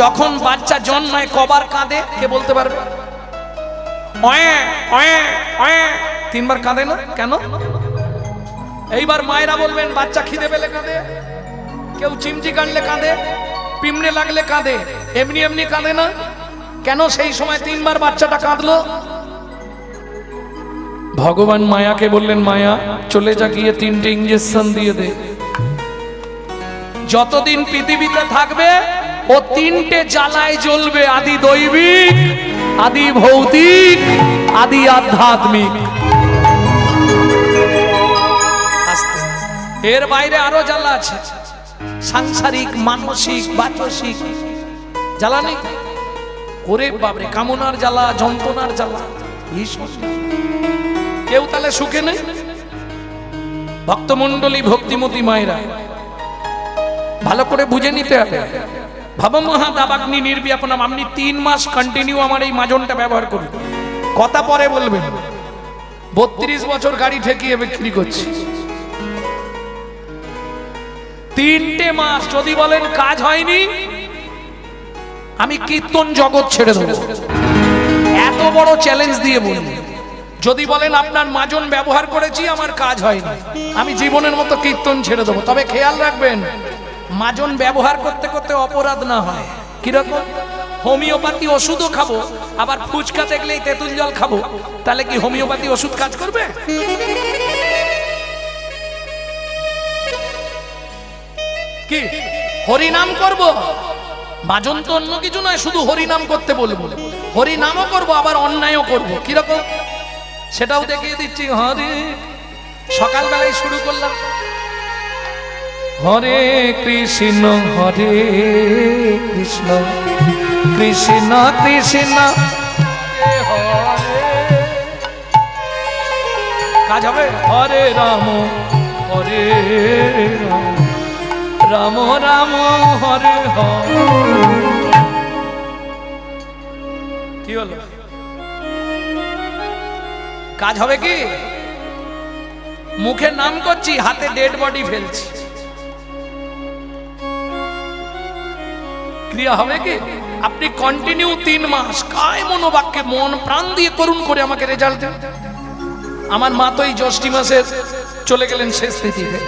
যখন বাচ্চা জন্মায় কবার কাঁদে কে বলতে পারবে? অয়ে অয়ে অয়ে তিনবার কাঁদে না কেন? এইবার মায়েরা বলবেন বাচ্চা খিদে পেলে কাঁদে, কেউ চিমটি কাটলে কাঁদে, পিমড়ে লাগলে কাঁদে, এমনি এমনি কাঁদে না কেন? সেই সময় তিনবার বাচ্চাটা কাঁদলো। ভগবান মায়াকে বললেন, মায়া চলে যা, গিয়ে 3টে ইঞ্জেকশন দিয়ে দে। যতদিন পৃথিবীতে থাকবে ও 3টে জ্বালায় জ্বলবে, আদি দৈবিক, আদি ভৌতিক, আদি আধ্যাত্মিক। এর বাইরে আরো জ্বালা আছে, সাংসারিক, মানসিক, বাচসিক জ্বালা নেই? ওরে বাবরে, কামনার জ্বালা, যন্ত্রণার জ্বালা, কেউ তাহলে সুখে নেই? ভক্তমণ্ডলী, ভক্তিমতী মায়েরা ভালো করে বুঝে নিতে হবে। ভবমহা দাবাগ্নি নির্বিয়াপনম, আপনি 3 মাস কন্টিনিউ আমার এই মাজনটা ব্যবহার করুন, কথা পরে বলবেন। 32 বছর গাড়ি ঠেকিয়ে বিক্রি করছি, 3টে মাস যদি বলেন কাজ হয়নি, আমি কীর্তন জগৎ ছেড়ে দেব। এত বড় চ্যালেঞ্জ দিয়ে বলি, যদি বলেন আপনার মাজন ব্যবহার করেছি আমার কাজ হয়নি, আমি জীবনের মতো কীর্তন ছেড়ে দেবো। তবে খেয়াল রাখবেন, মাজন ব্যবহার করতে করতে অপরাধ না হয়। কিরকম? হোমিওপ্যাথি ওষুধও খাবো, আবার ফুচকা দেখলেই তেঁতুল জল খাবো, তাহলে কি হোমিওপ্যাথি ওষুধ কাজ করবে? কি হরিনাম করব? মাজন তো অন্য কিছু নয়, শুধু হরিনাম করতে বলবো, হরিনামও করব আবার অন্যায়ও করব। কিরকম সেটাও দেখিয়ে দিচ্ছি। হরে, সকালবেলায় শুরু করলাম হরে কৃষ্ণ হরে কৃষ্ণ কৃষ্ণ কৃষ্ণ হরে, কাজ হবে হরে রাম হরে রাম রাম রাম হরে হরে। কি হলো? কাজ হবে কি? মুখে নাম করছি, হাতে ডেড বডি ফেলছি, ক্রিয়া হবে কি? আপনি কন্টিনিউ 3 মাস কায় মনোবাক্যে মন প্রাণ দিয়ে করুন, করে আমাকে রেজাল্ট দেন। আমার মা তো এই জ্যৈষ্ঠ মাসে চলে গেলেন শেষ তিথিতে।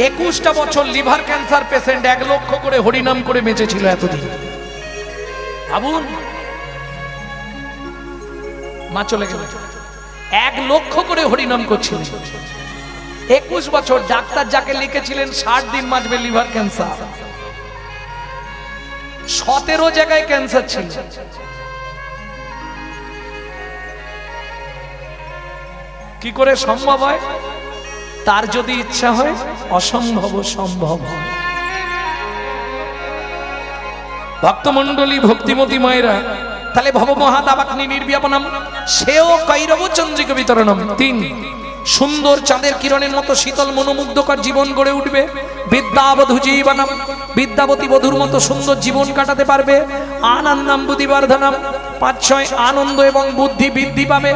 21টা বছর লিভার ক্যান্সার পেশেন্ট, 1 লক্ষ করে হরিনাম করে বেঁচেছিল এতদিন। ভাবুন, মা চলে গেল, 1 লক্ষ করে হরিনাম করছিল। 21 বছর, ডাক্তার যাকে লিখেছিলেন 60 দিন বাঁচবে লিভার ক্যান্সার, 17 জায়গায় ক্যান্সার ছিল। কি করে সম্ভব হয়? তার যদি ইচ্ছা হয় অসম্ভব সম্ভব হয়। ভক্তমণ্ডলী, ভক্তিমতী মায়েরা, তাহলে ভবমহাদাবাগ্নি নির্বিয়াপনম, সেও কৈরব চন্দ্রিক বিতরণম। 3, সুন্দর চাঁদের কিরণের মতো শীতল মনোমুগ্ধকর জীবন গড়ে উঠবে। বিদ্যাবধূ জীবনম, বিদ্যাবতী বধূর মতো সুন্দর জীবন কাটাতে পারবে। আনন্দম বুদ্ধিবর্ধনম, 5, 6 আনন্দ এবং বুদ্ধি বৃদ্ধি পাবে।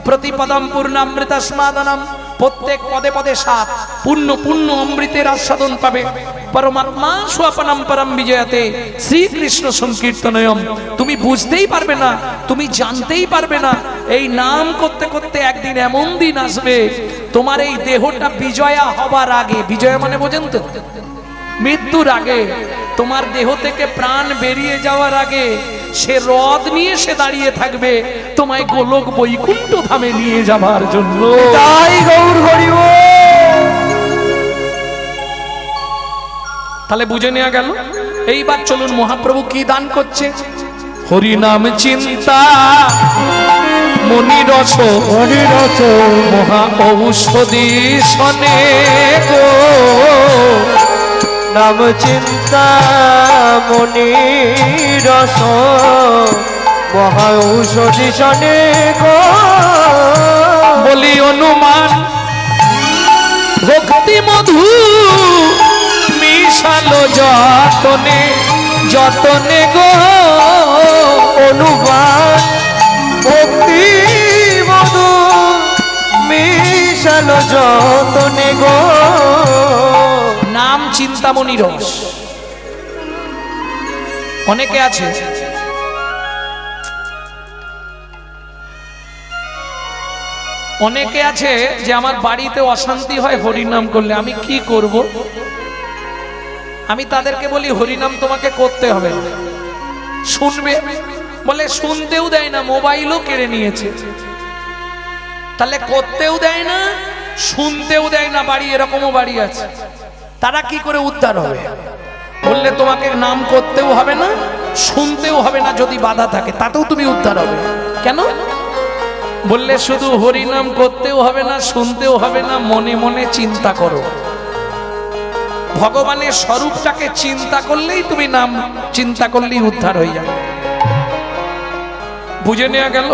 প্রতিপদম পূর্ণামৃতস্মাদনম, প্রত্যেক পদে পদে 7 পূর্ণ পূর্ণ অমৃতের আস্বাদন পাবে। পরমাত্মা স্বপনম পরম বিজয়তে, শ্রীকৃষ্ণ সংকীর্তনয়ম। তুমি বুঝতেই পারবে না, তুমি জানতেই পারবে না, এই নাম করতে করতে একদিন এমন দিন আসবে তোমার এই দেহটা বিজয়া হবার আগে, বিজয়া মানে বোঝেন তো, মৃত্যুর আগে, তোমার দেহ থেকে প্রাণ বেরিয়ে যাওয়ার আগে সে রথ নিয়ে সে দাঁড়িয়ে থাকবে তোমায় গোলক বৈকুণ্ঠ ধামে নিয়ে যাবার জন্য। তাই গৌর হরি বল। তাহলে বুঝে নেওয়া গেল। এইবার চলুন মহাপ্রভু কি দান করছে। হরি নাম চিন্তা মনিরস, মনিরস মহা ঔষধি শনে গো, নাম চিন্তা মনিরস মহা ঔষধি শনে গো, বলি অনুমান ভক্তি মধু মিশালো যতনে যতনে গো, অনুমান ভক্তি মধু মিশালো যতনে গো, নাম চিন্তামণি রস। অনেকে আছে যে আমার বাড়িতে অশান্তি হয় হরিনাম করলে, আমি কি করব? আমি তাদেরকে বলি হরিনাম তোমাকে করতে হবে না, শুনবে। বলে শুনতেও দেয় না, মোবাইলও কেড়ে নিয়েছে। তাহলে করতেও দেয় না, শুনতেও দেয় না। বাড়ি এরকমও বাড়ি আছে, তারা কি করে উদ্ধার হবে? বললে তোমাকে নাম করতেও হবে না, শুনতেও হবে না, যদি বাধা থাকে তাতেও তুমি উদ্ধার হবে। কেন? বললে শুধু হরিনাম করতেও হবে না, শুনতেও হবে না, মনে মনে চিন্তা করো। ভগবানের স্বরূপটাকে চিন্তা করলেই তুমি নাম চিন্তা করলেই উদ্ধার হয়ে যাবে। বুঝে নেওয়া গেল?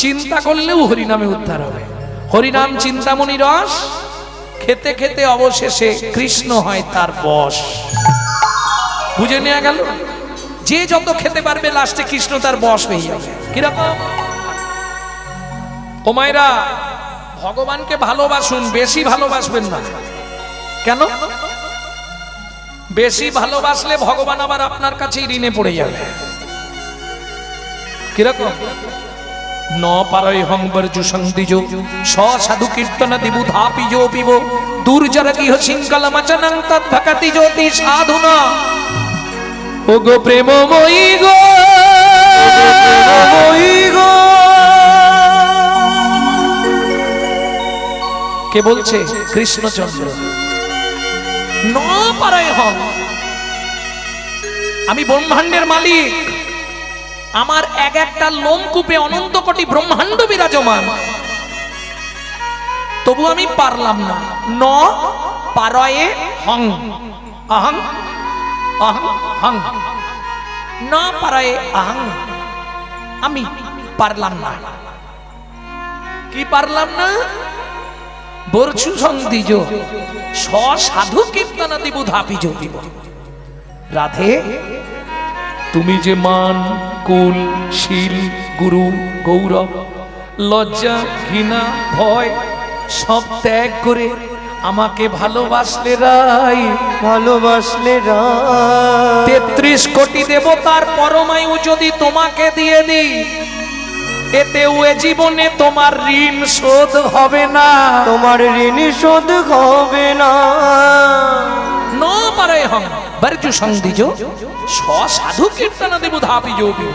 চিন্তা করলেও হরিনামে উদ্ধার হবে। হরিনাম চিন্তামণি রস খেতে খেতে অবশেষে কৃষ্ণ হয় তার বশ। বুঝে নেওয়া গেল? যে যত খেতে পারবে লাস্টে কৃষ্ণ তার বশ হয়ে যাবে। কিরকম? ও মায়েরা, ভগবানকে ভালোবাসুন, বেশি ভালোবাসবেন না। কেন? বেশি ভালোবাসলে ভগবান আবার আপনার কাছেই ঋণে পড়ে যাবে। কিরকম? ন পারয় হংবর্জু সংদিজ স সাধু কীর্তন দিবুধা পিজো পিব দুর্জর গৃহ শৃঙ্খল মচনং তৎ ভকতি জ্যোতি সাধুনা। ও গো প্রেমময়ী গো, কে বলছে? কৃষ্ণচন্দ্র। ন পারয় হং, আমি ব্রহ্মাণ্ডের মালিক, আমার এক একটা লোমকূপে অনন্ত কোটি ব্রহ্মাণ্ড বিরাজমান, তবু আমি পারলাম না। ন পারয়ে হং, অহং অহং হং, ন পারয়ে অহং, আমি পারলাম না। কি পারলাম না? বর্ষু সংদিজ স সাধু কীর্তন দিব ধাপিজ দিব। রাধে, তুমি যে মান, কুল, শীল, গুরু, গৌরব, লজ্জা, ঘৃণা, ভয় সব ত্যাগ করে আমাকে ভালোবাসলে রাই, ভালোবাসলে রাই। 33 কোটি দেবতার পরমায়ু যদি তোমাকে দিয়ে দিই, এতেও এ জীবনে তোমার ঋণ শোধ হবে না, তোমার ঋণ শোধ হবে না। ন পারয় হং বর্জু সংদিজ স সাধু কীর্তন দেব ধাপি যোগী।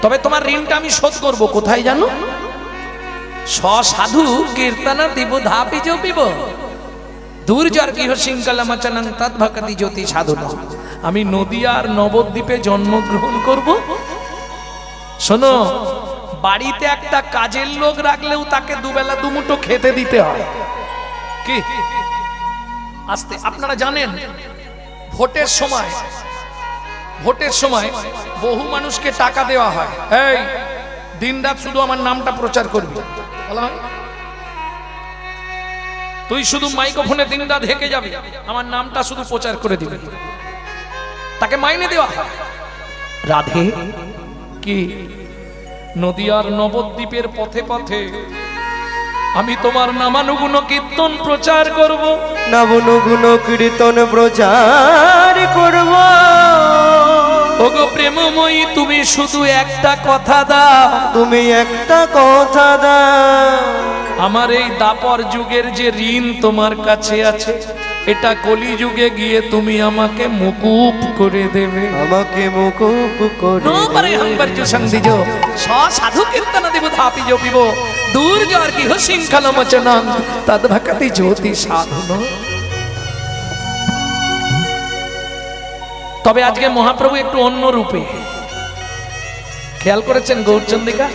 তবে তোমার ঋণটা আমি শোধ করব কোথায় জানো? স সাধু কীর্তন দেব ধাপি যোগীব দুর্জর গৃহ শৃঙ্খল মচনং তৎ ভকতি জ্যোতি সাধুনা। আমি নদিয়ার নবদ্বীপে জন্মগ্রহণ করব। শোনো, বাড়িতে একটা কাজের লোক রাখলেও তাকে দুবেলা দুমুঠো খেতে দিতে হয়। কি আস্তে, আপনারা জানেন ভোটের সময় বহু মানুষকে টাকা দেওয়া হয়। এই দিনরাত শুধু আমার নামটা প্রচার করবি, বলা হয়? তুই শুধু মাইক্রোফোনে দিনরাত হেঁকে যাবি, আমার নামটা শুধু প্রচার করে দিবি, তাকে মাইনে দেওয়া হয়। রাধে, কি নদিয়ার নবদ্বীপের পথে পথে আমি তোমার নামানুগুণ কীর্তন প্রচার করব, নামানুগুণ কীর্তন প্রচার করব। ওগো প্রেমময়ী, তুমি শুধু একটা কথা দাও, তুমি একটা কথা দাও। আমার এই দাপর যুগের যে ঋণ তোমার কাছে আছে, এটা কলি যুগে গিয়ে তুমি আমাকে মুকুব করে দেবে, আমাকে মুকুব করে ন পারয় হং বর্জু সংদিজ স সাধু কীর্তন দেব ধাপি যোগীব দুর্জর গৃহ শৃঙ্খল মচনং তৎ ভকতি জ্যোতি সাধুনা। তবে আজকে মহাপ্রভু একটু অন্য রূপে, খেয়াল করেছেন গৌরচন্দ্রিকা?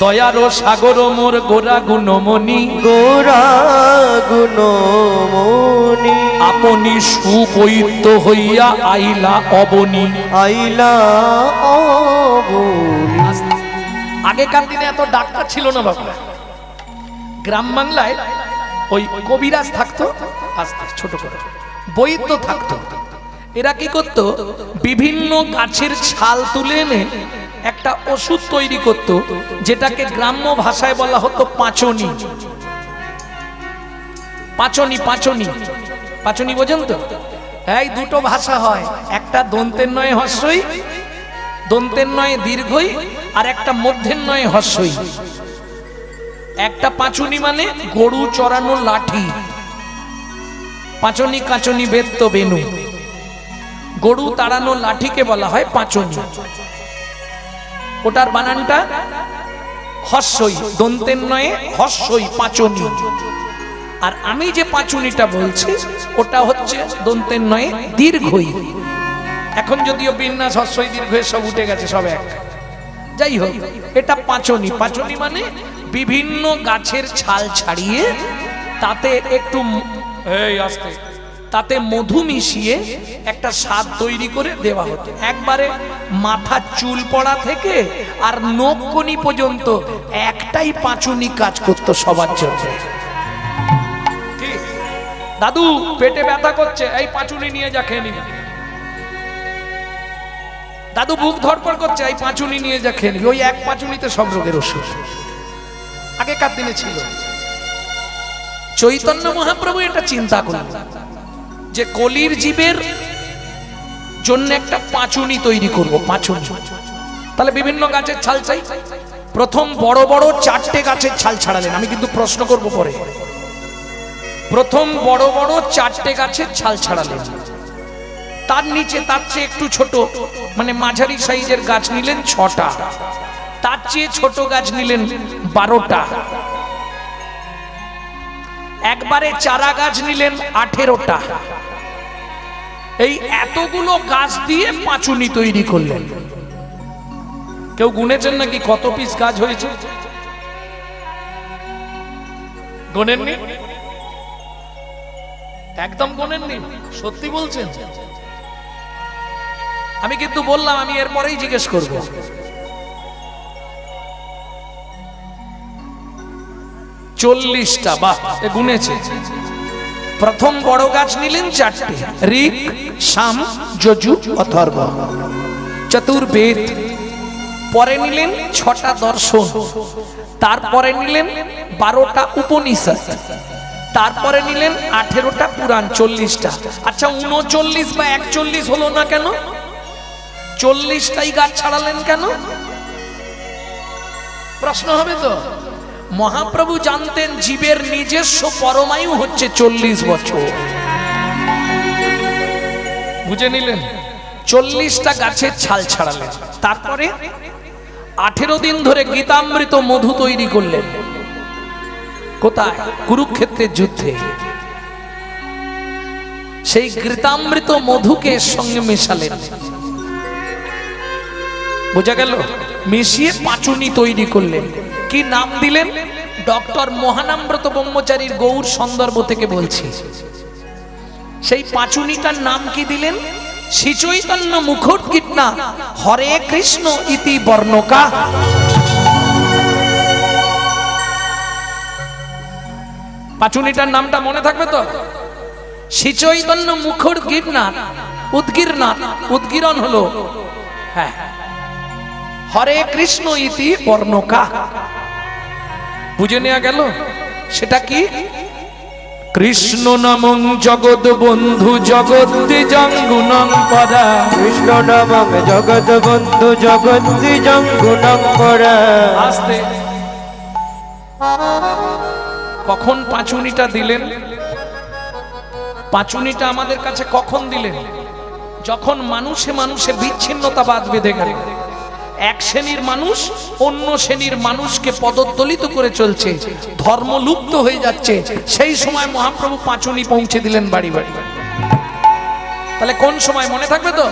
দয়ার সাগর মোর গোরা গুণমণি, গোরা গুণমণি, আপনি সুপৈত হইয়া আইলা অবনী, আইলা অবনী। আগেকার দিনে এত ডাক্তার ছিল না বাবা। গ্রাম বাংলায় ওই কবিরাজ থাকতো, আস্তে ছোট করে বৈদ্য থাকতো। এরা কি করতো? বিভিন্ন গাছের ছাল তুলে এনে একটা ওষুধ তৈরি করত, যেটাকে গ্রাম্য ভাষায় বলা হতো পাঁচনি। পাঁচনি পাঁচনি পাঁচনি বোঝেন তো? এই দুটো ভাষা হয়, একটা দন্তের নয় হস্যই, দন্তের নয় দীর্ঘই, আর একটা মধ্যের নয় হস্যই। একটা পাঁচুনি মানে গরু চড়ানো লাঠি, পাঁচনি কাঁচনি বেত্ত বেনু, গরু তাড়ানো লাঠিকে বলা হয় পাঁচনি। ওটার বানানটা হস্যই, দন্তের নয় হস্যই, পাঁচনি। আর আমি যে পাঁচুনিটা বলছি ওটা হচ্ছে দন্তের নয় দীর্ঘই। এখন যদিও বিন্যাস হস্যই দীর্ঘই সব উঠে গেছে, সব এক। যাই হোক, এটা পাঁচনি। পাঁচনি মানে বিভিন্ন গাছের ছাল ছাড়িয়ে তাতে একটু তাতে মধু মিশিয়ে একটা স্বাদ তৈরি করে দেওয়া হতো। একবারে মাথার চুল পড়া থেকে আর নখকনি পর্যন্ত একটাই পাঁচুনি কাজ করতো সবার জন্য। দাদু পেটে ব্যথা করছে, এই পাঁচুনি নিয়ে যা খেয়ে নিবি। দাদু বুক ধড়ফড় করছে, এই পাঁচুনি নিয়ে যা খেয়ে নিবি। ওই এক পাঁচুনিতে সব রোগের ওষুধ আগেকার দিনে ছিল। চৈতন্য মহাপ্রভু এটা চিন্তা করলেন যে কলির জীবের জন্য একটা পাঁচুনি তৈরি করব। পাঁচুনি তাহলে বিভিন্ন গাছের ছাল চাই। প্রথম বড় বড় 4টে গাছের ছাল ছাড়ালেন। আমি কিন্তু প্রশ্ন করব পরে। প্রথম বড় বড় 4টে গাছের ছাল ছাড়ালেন। তার নিচে তার চেয়ে একটু ছোট মানে মাঝারি সাইজের গাছ নিলেন 6টা। তার চেয়ে ছোট গাছ নিলেন 12টা। একবারে চারা গাছ নিলেন 18টা। এই এতগুলো গাছ দিয়ে পাঁচুনি তৈরি করলেন। কেউ গুনেছেন নাকি কত পিস গাছ হয়েছে? গোনেননি? একদম গোনেননি? সত্যি বলছেন? আমি কিন্তু বললাম আমি এরপরেই জিজ্ঞেস করব। চল্লিশটা। বাহ, গুনেছে। প্রথম বড় গাছ নিলেন 4টে, ঋক, সাম, যজু, অথর্ব, চতুর্বেদ। পরে নিলেন 6টা দর্শন। তারপরে নিলেন 12টা উপনিষদ। তারপরে নিলেন 18টা পুরাণ, 40টা। আচ্ছা 39 বা 41 হলো না কেন? 40টাই গাছ ছাড়ালেন কেন? প্রশ্ন হবে তো। মহাপ্রভু জানতেন জীবের নিজস্ব পরমায়ু হচ্ছে 40 বছর। বুঝে নিলেন? 40টা গাছের ছাল ছাড়ালেন। তারপরে 18 দিন ধরে গীতামৃত মধু তৈরি করলেন। কোথায়? কুরুক্ষেত্রের যুদ্ধে। সেই গীতামৃত মধুকে সঙ্গে মেশালেন। বোঝা গেল? মিশিয়ে পাঁচুনি তৈরি করলেন। কি নাম দিলেন? ডক্টর মহানামব্রত ব্রহ্মচারীর গৌর সন্দর্ভ থেকে বলছি। সেই পাঁচুনিটার নাম কি দিলেন? শ্রী চৈতন্য মুখোদ্গীর্ণা হরে কৃষ্ণ ইতি বর্ণকা। পাঁচুনিটার নামটা মনে থাকবে তো? শ্রী চৈতন্য মুখোদ্গীর্ণা, উদ্গীর্ণা, উদ্গীরণ হলো হ্যাঁ হরে কৃষ্ণ ইতি বর্ণকা। বুঝে নেওয়া গেল? সেটা কি? কৃষ্ণ নামং জগৎ বন্ধু জগদ্দিজং গুণং পরা। কৃষ্ণ নামং জগৎ বন্ধু জগদ্দিজং গুণং পরা। আস্তে। কখন পাঁচুনিটা দিলেন? পাঁচুনিটা আমাদের কাছে কখন দিলেন? যখন মানুষে মানুষে বিচ্ছিন্নতাবাদ বেঁধে গেল। এক শ্রেণীর মানুষ অন্য শ্রেণীর মানুষকে পদদলিত করে চলছে, ধর্ম লুপ্ত হয়ে যাচ্ছে। সেই সময় মহাপ্রভু পাঁচুনি পৌঁছে দিলেন বাড়ি বাড়ি। তাহলে কোন সময় মনে থাকবে তো?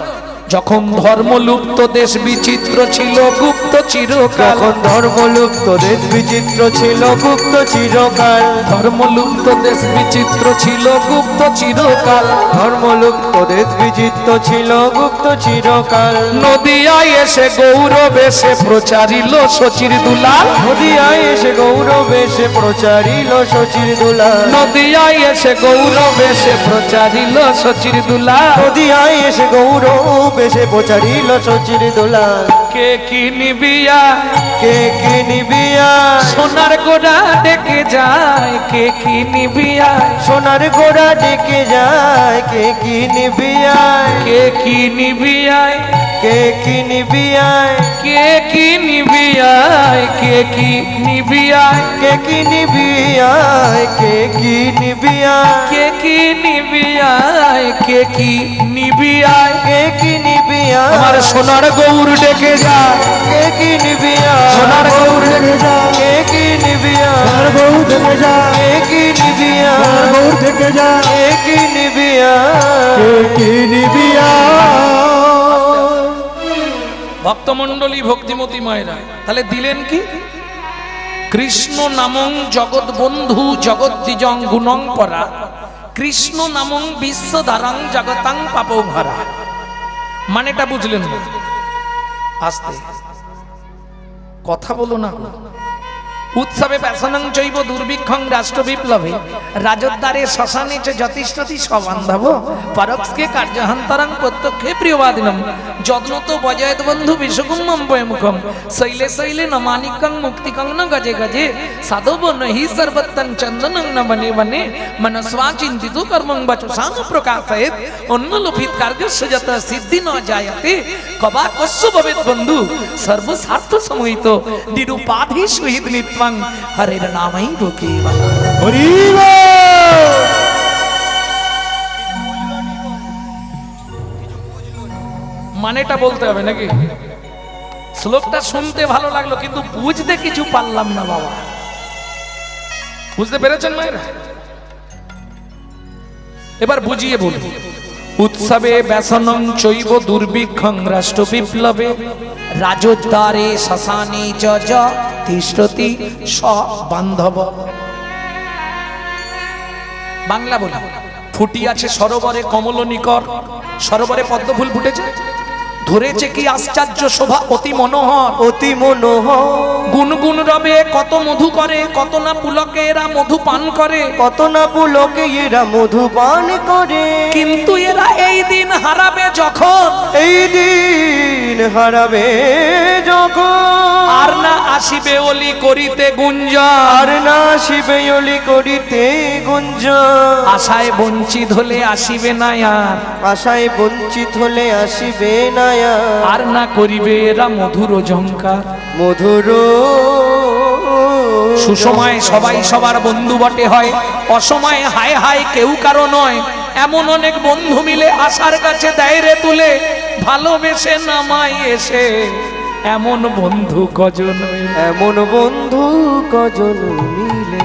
যখন ধর্মলুপ্ত দেশ বিচিত্র ছিল গুপ্ত চিরকাল। যখন ধর্মলুপ্ত দেশ বিচিত্র ছিল গুপ্ত চিরকাল। ধর্মলুপ্ত দেশ বিচিত্র ছিল গুপ্ত চিরকাল। ধর্মলুপ্ত দেশ বিচিত্র ছিল গুপ্ত চিরকাল। নদিয়ায় এসে গৌরবেশে প্রচারিল শচীর দুলাল। নদিয়ায় এসে গৌরবেশে প্রচারিল শচীর দুলাল। নদিয়ায় এসে গৌরবেশে প্রচারিল শচীর দুলাল। নদিয়ায় এসে গৌরব বেশে প্রচারিল শচির দোলাল কে কি নিবিয়া কে কি নিবিয়া সোনার গোড়া ডেকে যায় কে কি নিবিয়া সোনার গোড়া ডেকে যায় কে কি নিবিয়ায় কে কি নিবিয়ায় কে কি নিবিয়ায় কে কি নিবিয়ায় কে কি নিবিয়ায় কে কি নিবিয়ায় কে কি নিবিয়ায় কে কি নিবিয়ায় কে কি নিবিয়ায় কে কি নিবিয়ায় আমার সোনার গৌর ডেকে যায় কে কি নিবিয়ায় সোনার গৌর ডেকে যায় কে কি নিবিয়ায় গৌর থেকে যা কে কি নিবিয়ায় গৌর থেকে যা কে কি নিবিয়ায় কে কি নিবিয়া ভক্তমণ্ডলী ভক্তিমতী মায়েরা তাহলে দিলেন কি কৃষ্ণ নামং জগৎ বন্ধু জগৎ দ্বিজং গুণং পরা কৃষ্ণ নামং বিশ্বধারাং জগতাং পাপং হরা মানেটা বুঝলেন না আস্তে কথা বলো না উৎসবে ব্যাসনং চৈব দুর্ভিক্ষং রাষ্ট্র বিপ্লবে রাজোদ্ধারে শ্মশানে চ যতিষ্ঠতি সবান্ধব পরোক্ষে কার্যহান্তরং প্রত্যক্ষে প্রিয়বাদিনম যত্নত বজয়ত বন্ধু বিশ্বকুম্মম বয়মুখম শৈলে শৈলে ন মানিকং মুক্তিকং ন গজে গজে সাধব নহি সর্বত্তং চন্দনং ন বনে বনে মনস্বা চিন্তিতু কর্মং বচসাং প্রকাশয়েত অন্নলোপিত কার্যস্য যত সিদ্ধি ন জায়তে কবা কস্য ভবেত বন্ধু সর্বস্বার্থ সমহিত নিরুপাধি শহীদ নিত্বাং হরের নামই বুকে হরিব মানেটা বলতে হবে নাকি শ্লোকটা শুনতে ভালো লাগলো কিন্তু বুঝতে কিছু পারলাম না বাবা বুঝতে পেরেছেন মায়েরা এবার বুঝিয়ে বলুন উৎসবে ব্যাসনং চৈব দুর্ভিক্ষং রাষ্ট্র বিপ্লবে রাজোদ্ধারে শ্মশানে চ চ তিষ্ঠতি স বান্ধব বাংলা বলি ফুটিয়াছে সরোবরে কমল নিকর সরোবরে পদ্মফুল ফুটেছে ধরেছে কি আশ্চর্য শোভা অতি মনোহর অতি মনোহর গুনগুন রবে কত মধু করে কত না পুলকে এরা মধু পান করে কত না পুলকে এরা মধু পান করে কিন্তু এরা এই দিন হারাবে যখন এই দিন হারাবে যখন আর না আসিবে অলি করিতে গুঞ্জন আর না শিবে অলি করিতে গুঞ্জ আশায় বঞ্চিত হলে আসিবে না আর আশায় বঞ্চিত হলে আসিবে না আর না করিবে এরা মধুর ঝঙ্কার মধুর সুসময় সবাই সবার বন্ধু বটে হয় অসময়ে হায় হায় কেউ কারো নয় এমন অনেক বন্ধু মিলে আশার কাছে দেয় রে তুলে ভালোবেসে নামাই এসে এমন বন্ধু কজন এমন বন্ধু কজন মিলে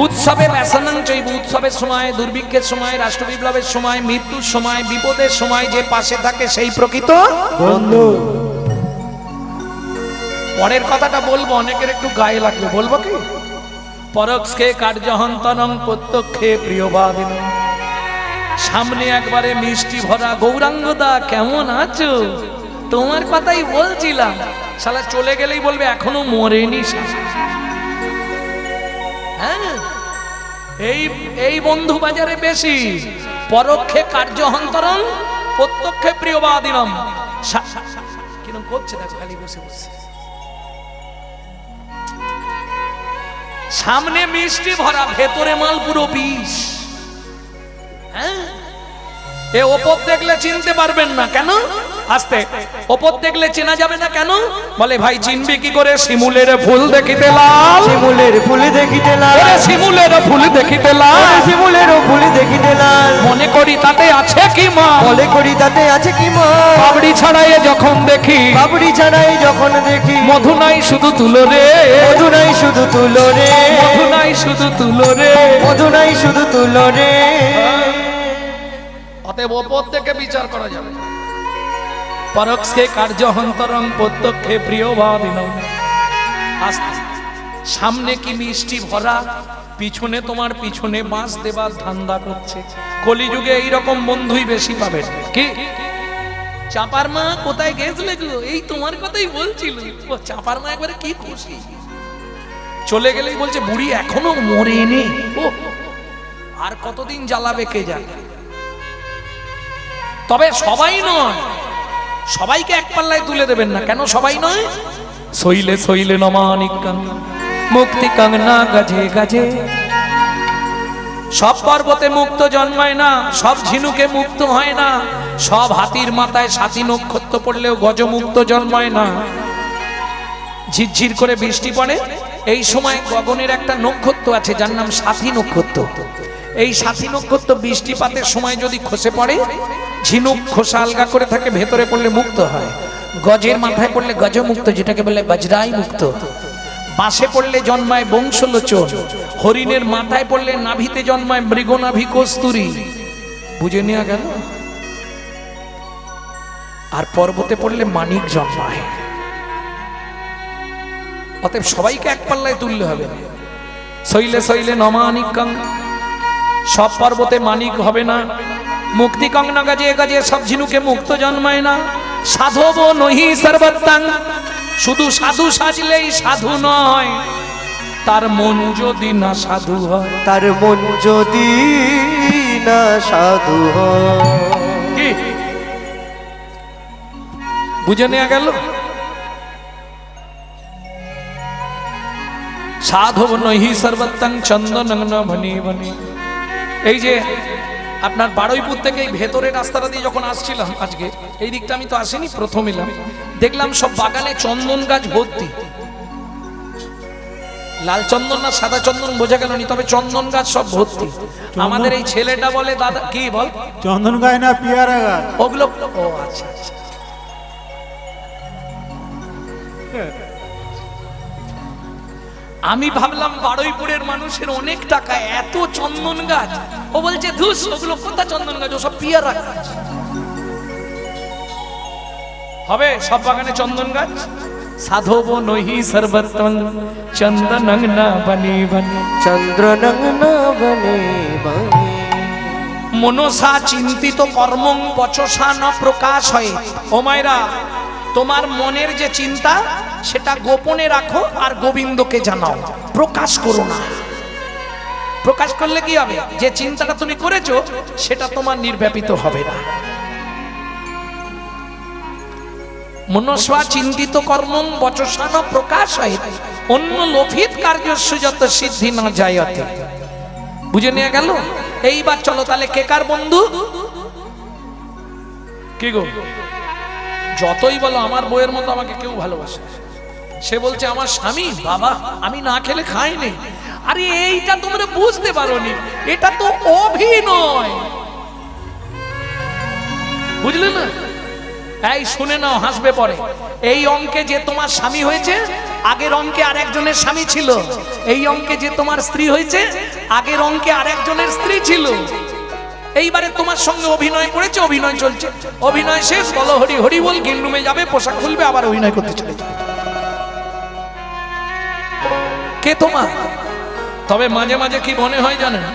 উৎসবে ব্যাসনং চৈব উৎসবের সময় দুর্ভিক্ষের সময় রাষ্ট্র বিপ্লবের সময় মৃত্যুর সময় বিপদের সময় যে পাশে থাকে সেই প্রকৃত বন্ধু পরের কথাটা বলবো অনেকের একটু গায়ে লাগবে বলবো কি পরোক্ষে কার্যহন্তরং প্রত্যক্ষে প্রিয়বাদিন সামনে একবারে মিষ্টি ভরা গৌরাঙ্গদা কেমন আছো তোমার কথাই বলছিলাম শালা চলে গেলেই বলবে এখনো মরেনি শালা। হ্যাঁ এই এই বন্ধু বাজারে বেশি পরোক্ষে কার্যহন্তরং প্রত্যক্ষে প্রিয়বাদিনম কিরম করছে দেখো খালি বসে বসে সামনে মিষ্টি ভরা ভেতরে মাল পুরো বিষ হ্যাঁ এ ওপর দেখলে চিনতে পারবেন না কেন আস্তে ওপর দেখলে চেনা যাবে না কেন বলে ভাই চিনবি কি করে শিমুলের ফুল দেখিতে লাল শিমুলের ফুল দেখিতে লাল ওরে শিমুলের ফুল দেখিতে লাল শিমুলের ফুল দেখিতে লাল মনে করি তাতে আছে কি মা মনে করি তাতে আছে কি মা পাবড়ি ছাড়াই যখন দেখি বাবরি ছাড়াই যখন দেখি মধু নাই শুধু তুলো রে মধু নাই শুধু তুলো রে মধু নাই শুধু তুলো রে মধু নাই শুধু তুলো রে অতএব ওপর থেকে বিচার করা যাবে পরোক্ষে কার্যহন্তরং প্রত্যক্ষে প্রিয়বাদিনম আস্তে সামনে কি মিষ্টি ভরা পিছনে তোমার পিছনে বাঁশ দেবার ধান্দা করছে কলিযুগে এইরকম বন্ধুই বেশি পাবেন কি চাপার মা কোথায় গেছিলে গো এই তোমার কথাই বলছিল ও চাপার মা একবারে কি খুশি চলে গেলেই বলছে বুড়ি এখনো মরেনি ও আর কতদিন জ্বালাবে কে জানে তবে সবাই নয় সবাইকে এক পাল্লায় তুলে দেবেন না, কেন সবাই নয়? শৈলে শৈলে নমানিকাং মুক্তি কাঙ্গনা গাজে গাজে। সব পর্বতে মুক্ত জন্মায় না, সব ঝিনুকে মুক্ত হয় না, সব হাতির মাথায় সাথী নক্ষত্র পড়লেও গজমুক্ত জন্মায় না। ঝিরঝির করে বৃষ্টি পড়ে, এই সময় গগনের একটা নক্ষত্র আছে যার নাম সাথী নক্ষত্র। এই সাথী নক্ষত্র বৃষ্টিপাতের সময় যদি খসে পড়ে, ঝিনুক খোসা আলগা করে থাকে, ভেতরে পড়লে মুক্ত হয়। গজের মাথায় পড়লে গজমুক্ত, যেটাকে বলে বজ্রাই মুক্ত। বাঁশে পড়লে জন্মায় বংশলোচন, হরিণের মাথায় পড়লে নাভিতে জন্মায় মৃগনাভি কস্তুরী। বুঝে নেওয়া গেল? আর পর্বতে পড়লে মানিক জন্মায়। অতএব সবাইকে এক পাল্লায় তুললে হবে। শৈলে শৈলে নমানিকাং, সব পর্বতে মানিক হবে না। মুক্তি কংনা গাজে গাজে, সব ঝিনুকে মুক্ত জন্মায় না। সাধব নহি সর্বত্তাং, শুধু সাধু সাজলেই সাধু নয়, তার মন যদি না সাধু হয়। তার মন যদি না সাধু হয়। কি বুঝে নেওয়া গেল? সাধব নহি সর্বত্তাং চন্দনং ন ভনি ভনি। এই যে আপনার বারুইপুর থেকে এই ভেতরের রাস্তাটা দিয়ে যখন আসছিলাম আজকে, এই দিকটা আমি তো আসিনি, প্রথম এলাম, দেখলাম সব বাগানে চন্দন গাছ ভর্তি। লাল চন্দন না সাদা চন্দন বোঝা গেল নি, তবে চন্দন গাছ সব ভর্তি। আমাদের এই ছেলেটা বলে, দাদা কি বল, চন্দন গাছ না পিয়ারা গাছ? ওগুলো, ও আচ্ছা আচ্ছা। আমি ভাবলাম বারুইপুরের মানুষের অনেক টাকা, এত চন্দন গাছ। ও বলছে ধুস, ওগুলো কোথা চন্দন গাছ, ও সব পিয়ারা গাছ। হবে সব বাগানে চন্দন গাছ। সাধব নহি সর্বত্রং চন্দনং না বনি বনি। চন্দ্রনং না বনে বনে। মনসা চিন্তিত কর্মং বচসা ন প্রকাশ হয়। ও মায়েরা, তোমার মনের যে চিন্তা সেটা গোপনে রাখো আর গোবিন্দকে জানাও, প্রকাশ করো না। প্রকাশ করলে কি হবে? যে চিন্তাটা তুমি করেছো সেটা তোমার নির্ব্যাপিত হবে না। মনস্বা চিন্তিত কর্মং বচসান প্রকাশ হয়, অন্য লোভিত কার্যস্য যত সিদ্ধি না যায়তে। বুঝে নিয়ে গেল? এইবার চলো তাহলে কে কার বন্ধু? কি গো, যতই বলো আমার বইয়ের মতো আমাকে কেউ ভালোবাসে, সে বলছে আমার স্বামী, বাবা আমি না খেলে খাইনি। আরে এইটা তোমরা বুঝতে পারোনি, এটা তো অভিনয়, বুঝলে না? এই শুনে নাও, হাসবে পরে। এই অঙ্কে যে তোমার স্বামী হয়েছে, আগের অঙ্কে আরেকজনের স্বামী ছিল। এই অঙ্কে যে তোমার স্ত্রী হয়েছে, আগের অঙ্কে আরেকজনের স্ত্রী ছিল। এইবারে তোমার সঙ্গে অভিনয় করেছে, অভিনয় চলছে, অভিনয় শেষ, বলো হরি হরি বল, গিন রুমে যাবে, পোশাক খুলবে, আবার অভিনয় করতে চলে যাবে। কে তোমার? তবে মাঝে মাঝে কি মনে হয় জানেন,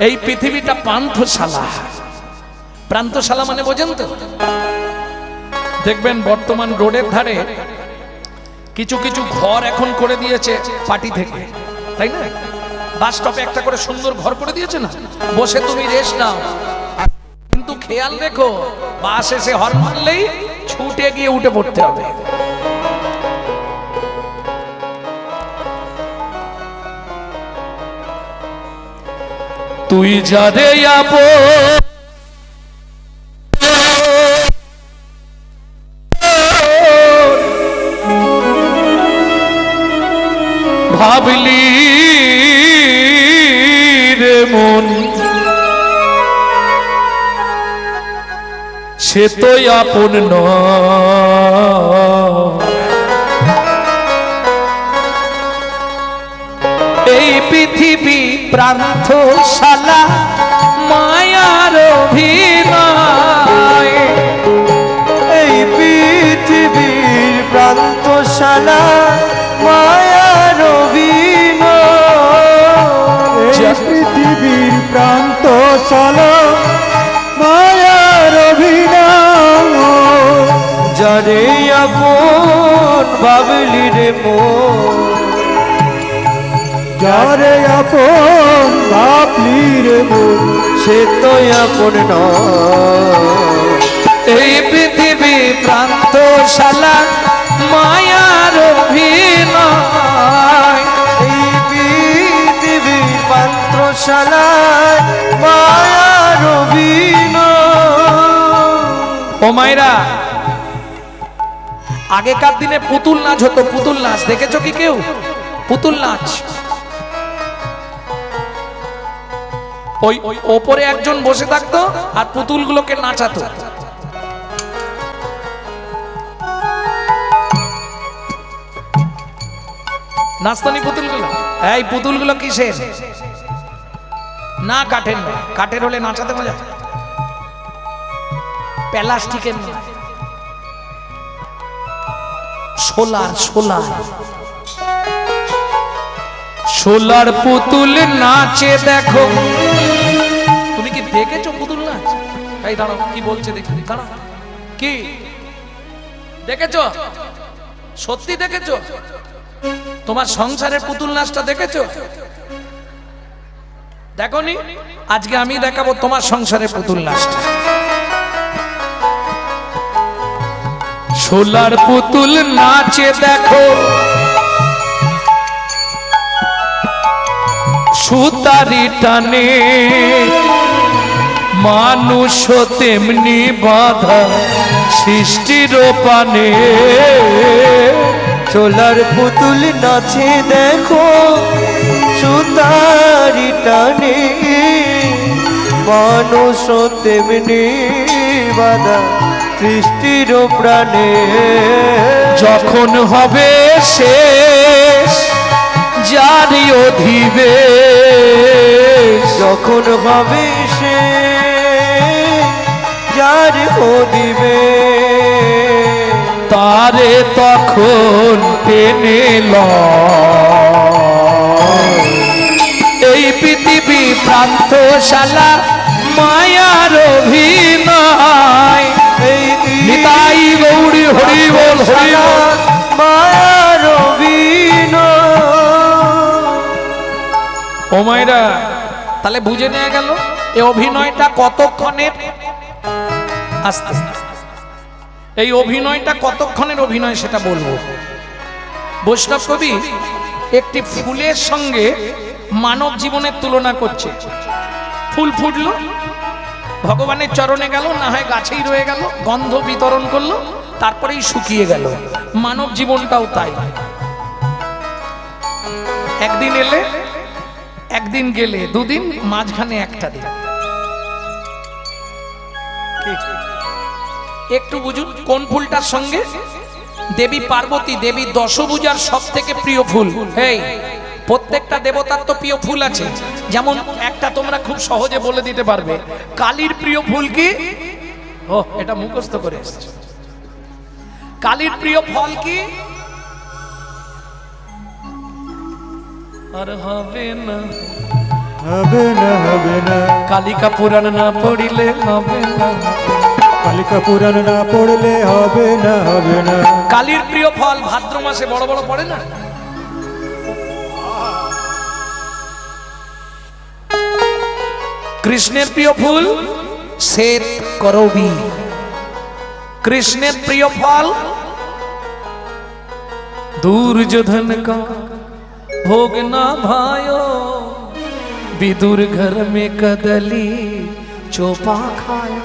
এই পৃথিবীটা পান্থশালা। প্রান্তশালা মানে বোঝেন তো? দেখবেন বর্তমান রোডের ধারে কিছু কিছু ঘর এখন করে দিয়েছে পার্টি থেকে, তাই না? বাস স্টপে একটা করে সুন্দর ঘর করে দিয়েছে না, বসে তুমি রেস্ট নাও। কিন্তু খেয়াল রেখো, বাস এসে হর্ন মারলেই ছুটে গিয়ে উঠে পড়তে হবে। তুই যারে আপন ভাবলি রে মন, সে তো আপন নয়। এই পৃথিবী প্রান্তশালা, মায়ার অভিনয়। এই পৃথিবীর প্রান্তশালা, মায়ার অভিনয়। এই পৃথিবীর প্রান্তশালা, মায়ার অভিনয়। যারে আপন ভাবলি রে মন, যারে আপন ভাবলি রে মন, সে তো আপন নয়। এই পৃথিবী প্রান্ত শালা মায়ার অভিনয়। এই পৃথিবীর পান্ত্রশালায় মায়ার অভিনয়। ও মায়েরা, আগেকার দিনে পুতুল নাচ হতো, পুতুল নাচ দেখেছো কি কেউ? পুতুল নাচ, ওই ওপরে একজন বসে থাকতো আর পুতুলগুলোকে নাচাতো। নাচতানি পুতুলগুলো। এই পুতুলগুলো কিসের? না কাঠের নয়, কাঠের হলে নাচাতে মজা, প্লাস্টিকের নয়, সোলার সোলার সোলার পুতুল নাচে দেখো। তুমি কি দেখেছো পুতুল নাচ? এই দাঁড়াও, কি বলছে দেখি, দাঁড়াও, কি দেখেছো? সত্যি দেখেছো? তোমার সংসারের পুতুল নাচটা দেখেছো? দেখোনি? আজকে আমি দেখাবো তোমার সংসারের পুতুল নাচটা। সোলার পুতুল নাচে দেখো, সুতারি টানে, মানুষ তেমনি বাধা সৃষ্টির পানে। সোলার পুতুল নাচে দেখো, সুতারি টানে, মানুষ তেমনি বাধা সৃষ্টির প্রাণে। যখন হবে শেষ জারি অধিবেশ, যখন হবে সে যার দিবে, তারে তখন টেনে লয়। এই পৃথিবী প্রান্তশালা মায়ার অভিনয়। এই নিতাই গৌরী হরি বল হরি বল। মায়ার অভিনয়। ও মায়েরা, তাহলে বুঝে নেওয়া গেল এই অভিনয়টা কতক্ষণের। আস্তে আস্তে এই অভিনয়টা কতক্ষণের অভিনয় সেটা বলবো। বৈষ্ণব কবি একটি ফুলের সঙ্গে মানব জীবনের তুলনা করছে। ফুল ফুটলো, ভগবানের চরণে গেল, না হয় গাছেই রয়ে গেল, গন্ধ বিতরণ করলো, তারপরেই শুকিয়ে গেল। মানব জীবনটাও তাই, একদিন এলে একদিন গেলে, দুদিন, মাঝখানে একটা দিন। একটু বুঝুন কোন ফুলটার সঙ্গে? দেবী পার্বতী, দেবী দশভুজার সব থেকে প্রিয় ফুল। এই প্রত্যেকটা দেবতার তো প্রিয় ফুল আছে। যেমন একটা তোমরা খুব সহজে বলে দিতে পারবে, কালীর প্রিয় ফুল কি? ও, এটা মুখস্থ করে এসেছে। কালীর প্রিয় ফল কি? আর হবে না, হবে না হবে না, কালিকা পুরাণ না পড়িলে হবে না, কালিকা পুরাণ না পড়লে হবে না হবে না। কালীর প্রিয় ফল ভাদ্র মাসে বড় বড় পড়ে না? কৃষ্ণের প্রিয় ফুল শ্বেত করবী। কৃষ্ণের প্রিয় ফল দুর্যোধন का भोग ना भायो, विदुर घर में कदली चोपा खायो।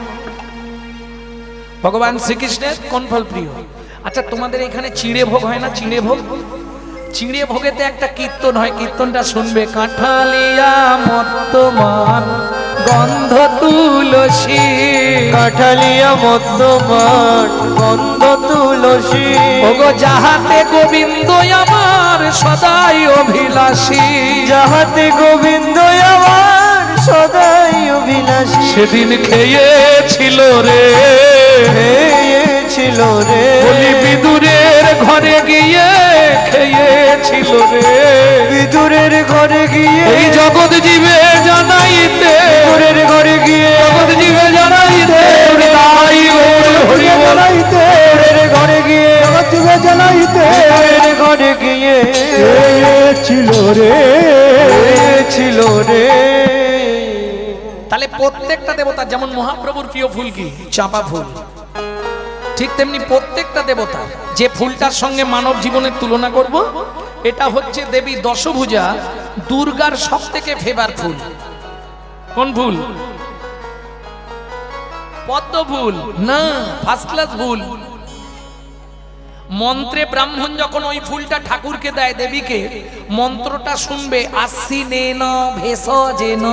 ভগবান শ্রীকৃষ্ণের কোন ফল প্রিয়? আচ্ছা, তোমাদের এখানে চিড়ে ভোগ হয় না? চিড়ে ভোগ, চিড়ে ভোগেতে একটা কীর্তন হয়, কীর্তনটা শুনবে। কাঁঠালিয়া মত্তমান গন্ধ তুলসী, কাঠালিয়া মদ্যমান গন্ধ তুলসী, ওগো যাহাতে গোবিন্দ আমার সদাই অভিলাষী, যাহাতে গোবিন্দ আমার সদাই অভিলাষী। সেদিন খেয়েছিল রে, খেয়েছিল রে, বলি বিদুরের ঘরে গিয়ে খেয়েছিল রে, বিদুরের ঘরে গিয়ে, এই জগৎ জীবে জানাইতে, বিদুরের ঘরে গিয়ে, জগৎ জীবে জানাইতে, তাই হরি বল। জানাইতে বিদুরের ঘরে গিয়ে, জগৎ জানাইতে বিদুরের ঘরে গিয়ে ছিল রে, ছিল রে। তাহলে প্রত্যেকটা দেবতা, যেমন মহাপ্রভুর প্রিয় ফুল কি? চাঁপা ফুল। ঠিক তেমনি প্রত্যেকটা দেবতা যে ফুলটার সঙ্গে মানব জীবনের তুলনা করব, এটা হচ্ছে দেবী দশভুজা দুর্গার সব থেকে ফেভার ফুল। কোন ফুল? পদ্ম ফুল না, ফার্স্ট ক্লাস ফুল। মন্ত্রে ব্রাহ্মণ যখন ওই ফুলটা ঠাকুরকে দেয় দেবীকে, মন্ত্রটা শুনবে আশ্বিনেন ভেষজেন।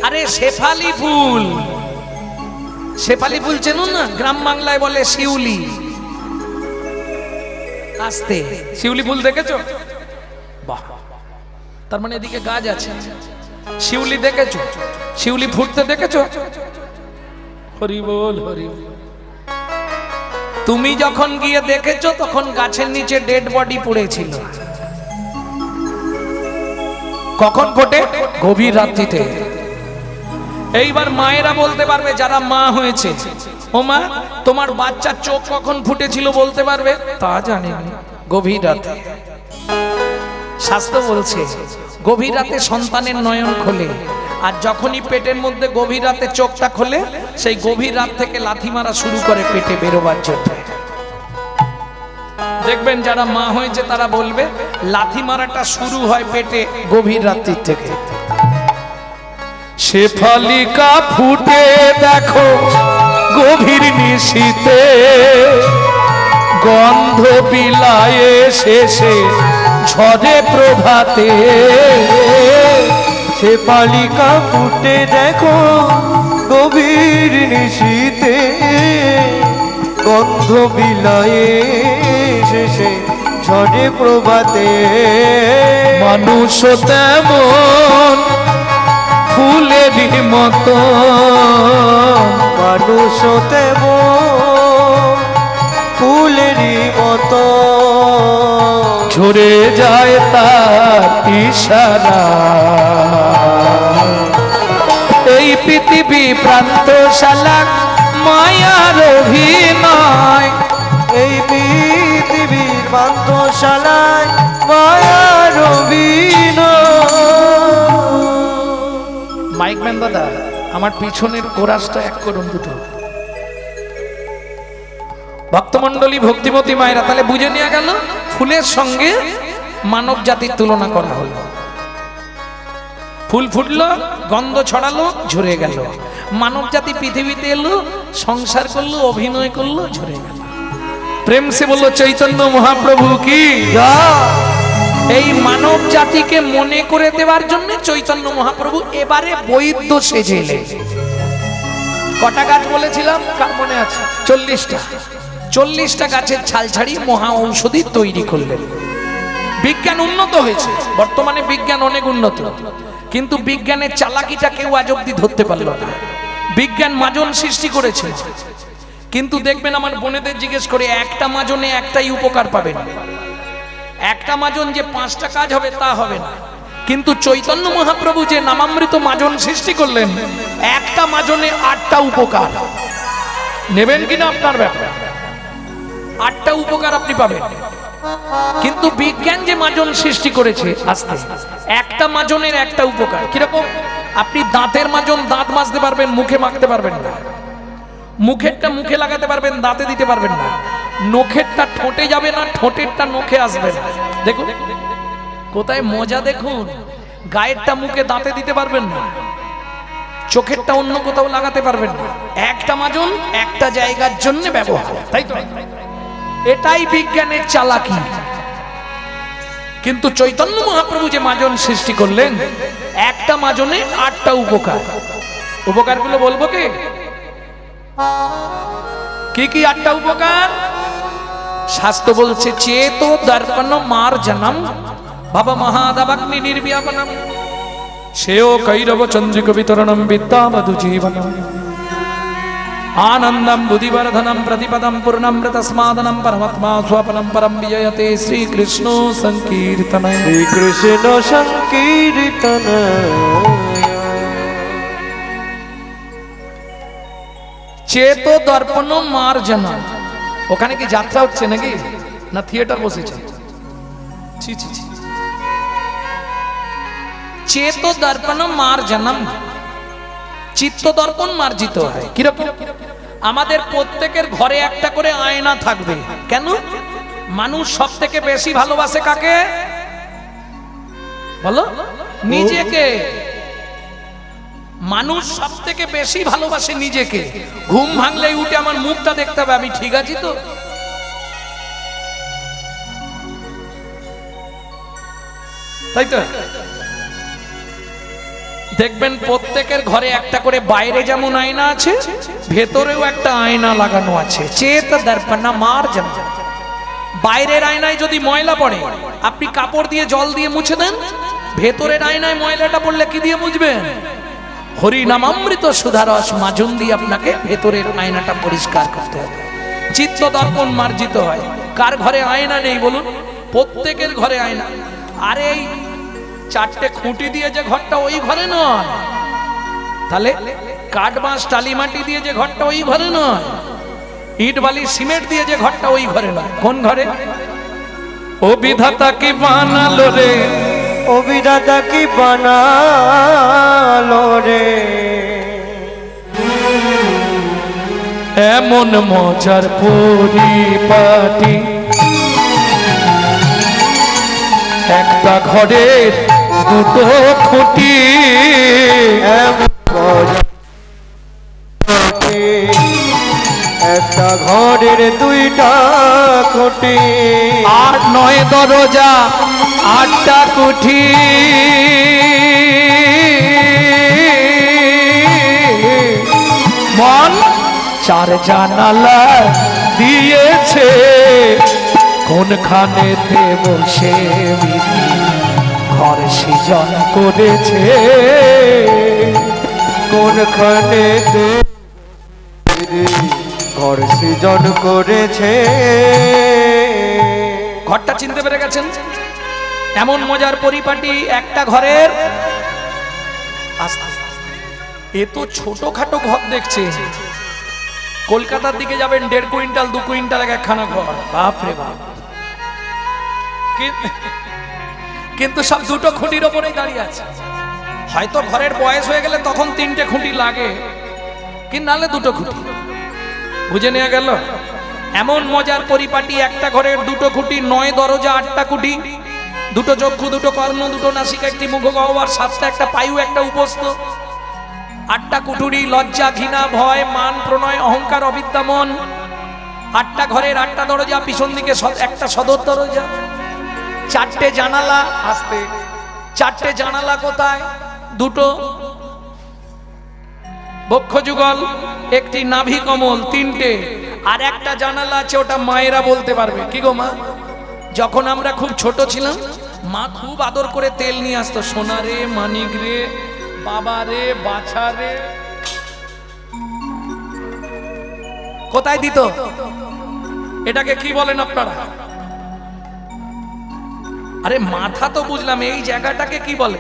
আরে শেফালি ফুল, শেফালি ফুল চেনো না? গ্রাম বাংলায় বলে শিউলি। আস্তে, শিউলি ফুল দেখেছো? বাহ, তার মানে এদিকে গাছ আছে। শিউলি দেখেছো? শিউলি ফুটতে দেখেছো? হরি বল, হরি বল। তুমি যখন গিয়ে দেখেছো তখন গাছের নিচে ডেড বডি পড়েছিল। কখন ফোটে? গভীর রাত্রিতে। এইবার মায়েরা বলতে পারবে, যারা মা হয়েছে, ও মা তোমার বাচ্চার চোখ কখন ফুটেছিল বলতে পারবে? তা জানি না, গভীর রাতে। শাস্ত্র বলছে গভীর রাতে সন্তানের নয়ন খোলে, আর যখনই পেটের মধ্যে গভীর রাতে চোখটা খোলে, সেই গভীর রাত থেকে লাথি মারা শুরু করে পেটে বেরোবার জন্য। দেখবেন যারা মা হয়েছে তারা বলবে লাথি মারাটা শুরু হয় পেটে গভীর রাত্রির থেকে। শেফালিকা ফুটে দেখো গভীর নিশীতে, গন্ধ বিলায়ে শেষে ঝরে প্রভাতে। শেফালিকা ফুটে দেখো গভীর নিশীতে, গন্ধ বিলায়ে শেষে ঝরে প্রভাতে। মানুষ তেমন ফুলেরই মতো, মানুষ তেমন ফুলেরই মতো, ঝরে যায় তার ইশারা। এই পৃথিবী প্রান্তশালা মায়ার অভিনয়, এই পৃথিবীর পান্থশালায় মায়ার মাইক ম্যান দাদা আমার পিছনের কোরাসটা এক করুন দুটো। ভক্তমণ্ডলী ভক্তিমতী মায়েরা, তাহলে বুঝে নেওয়া গেল ফুলের সঙ্গে মানব জাতির তুলনা করা হলো। ফুল ফুটলো, গন্ধ ছড়ালো, ঝরে গেল। মানব জাতি পৃথিবীতে এলো, সংসার করলো, অভিনয় করলো, ঝরে গেল। প্রেম সে বললো চৈতন্য মহাপ্রভু কি। এই মানব জাতিকে মনে করে দেওয়ার জন্য চৈতন্য মহাপ্রভু এবারে বৈদ্য সেজেলেন। কটা গাছ বলেছিলাম কার মনে আছে? 40টা। 40টা গাছের ছাল ছাড়িয়ে মহা ঔষধি তৈরি করলেন। বিজ্ঞান উন্নত হয়েছে, বর্তমানে বিজ্ঞান অনেক উন্নত, কিন্তু বিজ্ঞানের চালাকিটা কেউ আজ অব্দি ধরতে পারল না। বিজ্ঞান মাজন সৃষ্টি করেছে, কিন্তু দেখবেন আমার বোনেদের জিজ্ঞেস করে একটা মাজনে একটাই উপকার পাবেন। একটা মাজন যে 5টা কাজ হবে তা হবে না, কিন্তু চৈতন্য মহাপ্রভু যে নামামৃত মাজন সৃষ্টি করলেন, একটা মাজনে 8টা উপকার। নেবেন কিনা আপনার ব্যাপার, 8টা উপকার আপনি পাবেন। কিন্তু বিজ্ঞান যে মাজন সৃষ্টি করেছে আস্তে, একটা মাজনের একটা উপকার। কিরকম? আপনি দাঁতের মাজন দাঁত মাজতে পারবেন, মুখে মাখতে পারবেন না। মুখেরটা মুখে লাগাতে পারবেন, দাঁতে দিতে পারবেন না। নখেরটা ঠোঁটে যাবে না, ঠোঁটেরটা নখে আসবে না। দেখুন কোথায় মজা, দেখুন। গায়েরটা মুখে দাঁতে দিতে পারবেন না, চোখেরটা অন্য কোথাও লাগাতে পারবেন না। একটা মাজন একটা জায়গার জন্য ব্যবহার, তাই তো? এটাই বিজ্ঞানের চালাকি। কিন্তু চৈতন্য মহাপ্রভু যে মাজন সৃষ্টি করলেন, একটা মাজনে 8টা উপকার। উপকারগুলো বলবো কি কি 8টা উপকার? শাস্ত্র বলছে চেতো দর্পণ মার্জনম ভব মহাদাবাগ্নি নির্ব্যাপনম শ্রেয় কৈরব চন্দ্রিক বিতরণম বিদ্যাবধু জীবনম आनंदम बुद्धिवर्धनम प्रतिपदम पूर्णमृत स्मादनम परमात्मा स्वपनम परम विजयते श्री कृष्ण संकीर्तन। श्री कृष्ण संकीर्तन। চেতো দর্পণ মার্জন। ওখানে কি যাত্রা হচ্ছে নাকি না থিয়েটার বসেছে? ছি ছি ছি। চেতো দর্পণ মার্জনম চিত্ত দর্পণ মার্জিত হয়। কিরকম? আমাদের প্রত্যেকের ঘরে একটা করে আয়না থাকবে। কেন? মানুষ সব থেকে বেশি ভালোবাসে কাকে? বলো, নিজেকে। মানুষ সব থেকে বেশি ভালোবাসে নিজেকে। ঘুম ভাঙলেই উঠে আমার মুখটা দেখতে হবে, আমি ঠিক আছি তো। তাই তো দেখবেন প্রত্যেকের ঘরে একটা করে বাইরে যেমন আয়না আছে, ভেতরেও একটা আয়না লাগানো আছে। চেত দর্পণা মার্জন। বাইরের আয়নায় যদি ময়লা পড়ে, আপনি কাপড় দিয়ে জল দিয়ে মুছে দেন। ভেতরের আয়নায় ময়লাটা পড়লে কি দিয়ে মুছবেন? হরি নামামৃত সুধারস মাজন দিয়ে আপনাকে ভেতরের আয়নাটা পরিষ্কার করতে হবে। চিত্ত দর্পণ মার্জিত হয়। কার ঘরে আয়না নেই বলুন? প্রত্যেকের ঘরে আয়না। আরে এই চারটে খুঁটি দিয়ে যে ঘরটা, ওই ঘরে নয়। তাহলে কাঠ বাঁশ টালি মাটি দিয়ে যে ঘরটা, ওই ঘরে নয়। ইট বালি সিমেন্ট দিয়ে যে ঘরটা, ওই ঘরে নয়। কোন ঘরে? ও বিধাতা কি বানালো রে, ও বিধাতা কি বানালো রে, এমন মজার পরিপাটি, একটা ঘরের দুটো খুঁটি, এমন মজার একটা ঘরের দুইটা খুঁটি, আট নয় দরজা, আটটা কুঠি, মন চার জানালা দিয়েছে, কোনখানেতে বসে বিধি ঘর সৃজন করেছে, কোনখানে ঘর সৃজন করেছে। ঘরটা চিনতে পেরে গেছেন? এমন মজার পরিপাটি একটা ঘরের। এ তো ছোটখাটো ঘর দেখছে। কলকাতার দিকে যাবেন, 1.5 কুইন্টাল 2 কুইন্টাল একখানা ঘর, বাপরে বাপ। কিন্তু সব দুটো খুঁটির ওপরেই দাঁড়িয়ে আছে। হয়তো ঘরের বয়স হয়ে গেলে তখন 3টে খুঁটি লাগে, কিন্তু নালে দুটো খুঁটি। বুঝে নেওয়া গেল? এমন মজার পরিপাটি একটা ঘরের দুটো খুঁটি, 9 দরজা, 8টা কুঠি, দুটো চক্ষু, দুটো কর্ণ, দুটো নাসিকা, একটি মুখ গহ্বর, 7টা একটা পায়ু, একটা উপস্থ, 8টা কুঠুরি, লজ্জা, ঘৃণা, ভয়, মান, প্রণয়, অহংকার, অবিদ্যা, মন। 8টা ঘরের 8টা দরজা, পিছন দিকে একটা সদর দরজা, 4টে জানালা। আসতে 4টে জানালা কোথায়? দুটো বক্ষ যুগল, একটি নাভি কমল, 3টে। আর একটা জানালা আছে, ওটা মায়েরা বলতে পারবে। কি গো মা? যখন আমরা খুব ছোট ছিলাম, মা খুব আদর করে তেল নিয়ে আসতো। সোনা রে, মানিক রে, বাবা রে, বাছা রে। কোথায় দিত? এটাকে কি বলেন আপনারা? আরে মাথা তো বুঝলাম, এই জায়গাটাকে কি বলে?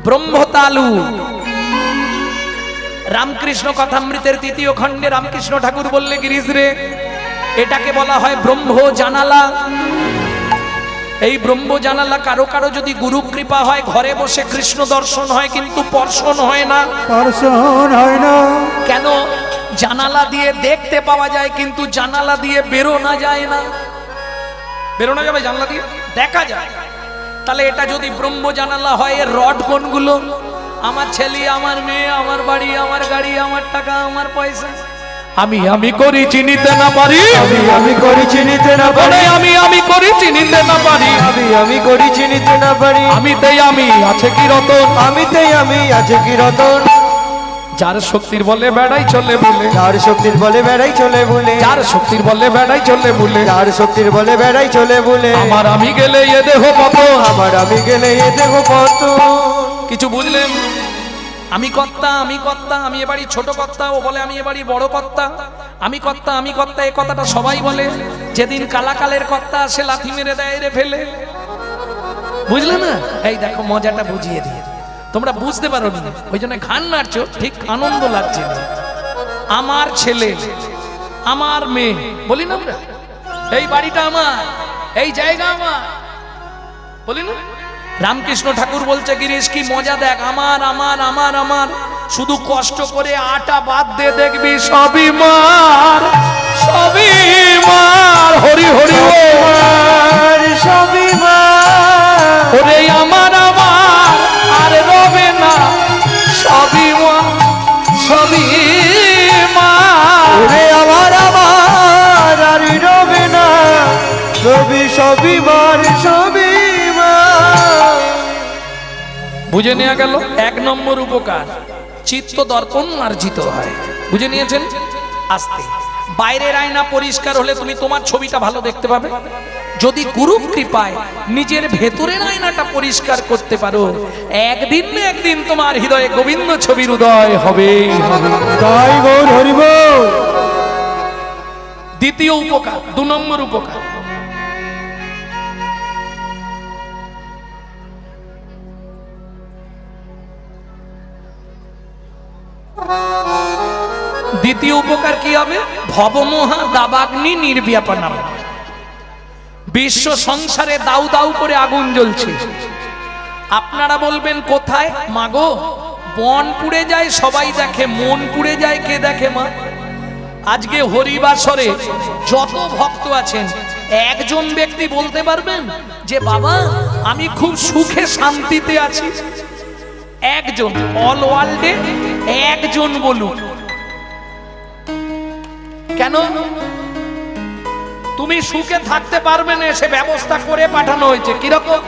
ব্রহ্মতালু। রামকৃষ্ণ কথামৃতের 3য় খণ্ডে রামকৃষ্ণ ঠাকুর বললে, গিরিশ রে, এটাকে বলা হয় ব্রহ্ম জানালা। এই ব্রহ্ম জানালা কারো কারো যদি গুরু কৃপা হয়, ঘরে বসে কৃষ্ণ দর্শন হয়, কিন্তু পর্শন হয় না। দর্শন হয় না। কেন? জানালা দিয়ে দেখতে পাওয়া যায়, কিন্তু জানালা দিয়ে বেরোনো যায় না। বেরোনো যাবে জানালা দিয়ে? দেখা যায়। তাহলে এটা যদি ব্রহ্ম জানালা হয়, এর রড কোনগুলো? আমার ছেলে, আমার মেয়ে, আমার বাড়ি, আমার গাড়ি, আমার টাকা, আমার পয়সা। আমি করি চিনিতে না পারি, আমি করি চিনিতে না পারি, আমি করি চিনিতে না পারি, আমি করি চিনিতে না পারি, আমিতেই আমি আছে কি রতন, আমিতেই আমি আছে কি রতন। যার শক্তির বলে বেড়াই চলে বলে, যার শক্তির বলে বেড়াই চলে বলে, যার শক্তির বলে বেড়াই চলে বলে, যার শক্তির বলে বেড়াই চলে বলে, আমার আমি গেলে এ দেহ কত, আমার আমি গেলে এ দেহ কত। কিছু বুঝলেন? আমি কর্তা, আমি কর্তা, আমি এ বাড়ি ছোট কর্তা, ও বলে আমি এ বাড়ি বড় কর্তা। আমি কর্তা, আমি কর্তা, এই কথাটা সবাই বলে। যেদিন কালাকালের কর্তা আসে, লাথি মেরে দেয়, রে ফেলে। বুঝলে না? এই দেখো মজাটা বুঝিয়ে দিয়ে, তোমরা বুঝতে পারো না, ওই জন্য ঘান নাড়ছো, ঠিক আনন্দ লাগছে। আমার ছেলে, আমার মেয়ে, বলি না আমরা, এই বাড়িটা আমার, এই জায়গা আমার, বলি না? রামকৃষ্ণ ঠাকুর বলছে, গিরিশ কি মজা দেখ, আমার আমার আমার আমার, শুধু কষ্ট করে আটা বাদ দিয়ে দেখবি সবই মার, সবই মার। হরি হরি বল। আর সবই মার, ওরে আমার আমার আর রবে না, সবই মার, সবই মার। ওরে আমার আমার আর রবে না, রবি সবই মার, সবই মার। বুঝে নেওয়া গেল 1 নম্বর উপকার, চিত্ত দর্পণ মার্জিত হয়। বুঝে নিয়েছেন? আস্তে বাইরের আয়না পরিষ্কার হলে তুমি তোমার ছবিটা ভালো দেখতে পাবে। যদি গুরু কৃপায় নিজের ভেতরের আয়নাটা পরিষ্কার করতে পারো, একদিন না একদিন তোমার হৃদয়ে গোবিন্দ ছবির উদয় হবে। তাই গৌর হরিবল। দ্বিতীয় উপকার, 2 নম্বর উপকার, দ্বিতীয় উপকার কি হবে? ভবমোহা দাবাগ্নি নির্ব্যাপনম। বিশ্ব সংসারে দাউ দাউ করে আগুন জ্বলছে। আপনারা বলবেন কোথায়? মাগো, বন পুড়ে যায় সবাই দেখে, মন পুড়ে যায় কে দেখে মা? আজকে হরিবাসরে যত ভক্ত আছেন, একজন ব্যক্তি বলতে পারবেন যে বাবা আমি খুব সুখে শান্তিতে আছি? একজন, অল ওয়ার্ল্ডে একজন বলুন। কেন? তুমি সুখে থাকতে পারবে না, সে ব্যবস্থা করে পাঠানো হয়েছে। কিরকম?